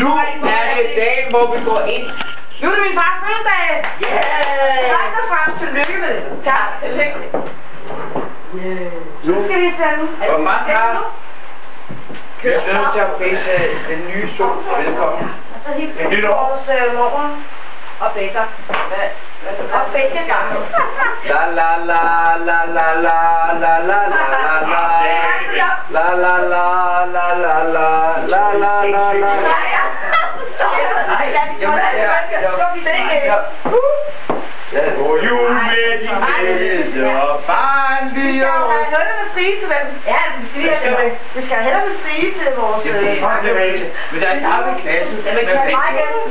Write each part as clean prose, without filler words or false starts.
Nu er det dagen, hvor vi går ind. Nu er det min fars fødselsdag! Yeah! Tak og frem, tillykke med det. Tak, tillykke. Nu skal vi sende. Hvor mange har? Jeg er nødt til at fæse den nye sol. Velkommen. Og så helt vores mormor og bækker. Og bækker. La la la la la la la la la la la la la la la la la la la. God jul med din glæder, barnlige år. Vi skal have noget med frie til hvem? Ja, vi skal have noget med frie til vores... Men der er vi klassen. Jamen, kan jeg meget gerne?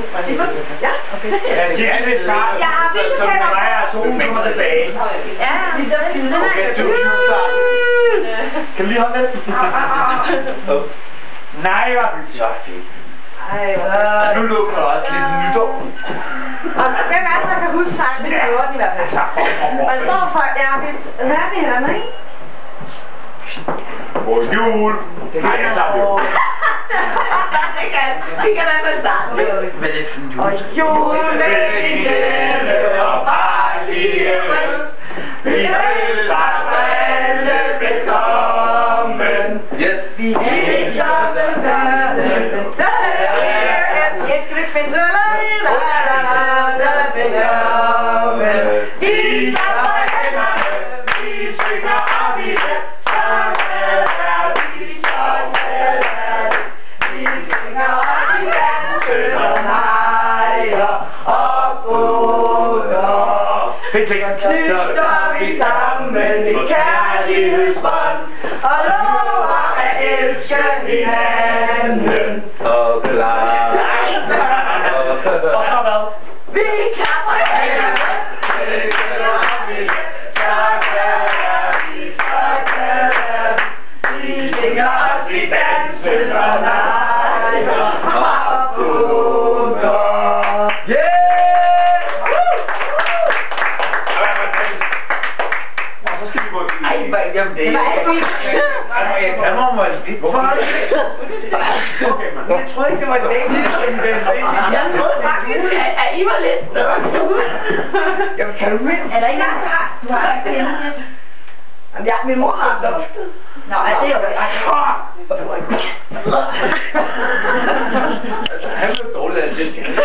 Ja, okay. Ja, det er lidt klart. Jeg har vist Som det var, og solen kommer tilbage. Ja, vi skal have noget. Okay, du kan du lige holde lidt? Nej, hvor er det så fedt. Nu lukker der også lidt nytår. Og hvem er det, der kan huske sangen? Det gjorde den i hvert fald. Og der står folk, ja, det er det her, ikke? God jul! Nej, jeg tager det. Det kan da ikke starte. Hvad er det for en jul? Og jul med din glæde og barnlige rød. Vi hilser alle velkommen. Vi hilser velkommen. Jeg skal ikke finde knytter vi sammen i kærlighedsbånd og lover at elske hinanden Og klar. Og så hvad? Vi klapper hænderne. Vi synger os, vi danser og leger og bukker. Jamen det er jeg må måtte lidt. Hvorfor har du det? Okay, man. Jeg troede ikke, det var et dæk. Jeg troede faktisk, at I var lidt større. Jamen, kan du mindst? Er der ikke nogen, der har? Du har ikke det hjemme. Jamen, min mor har luftet. Nå, det er jo ikke. Han blev dårlig af det.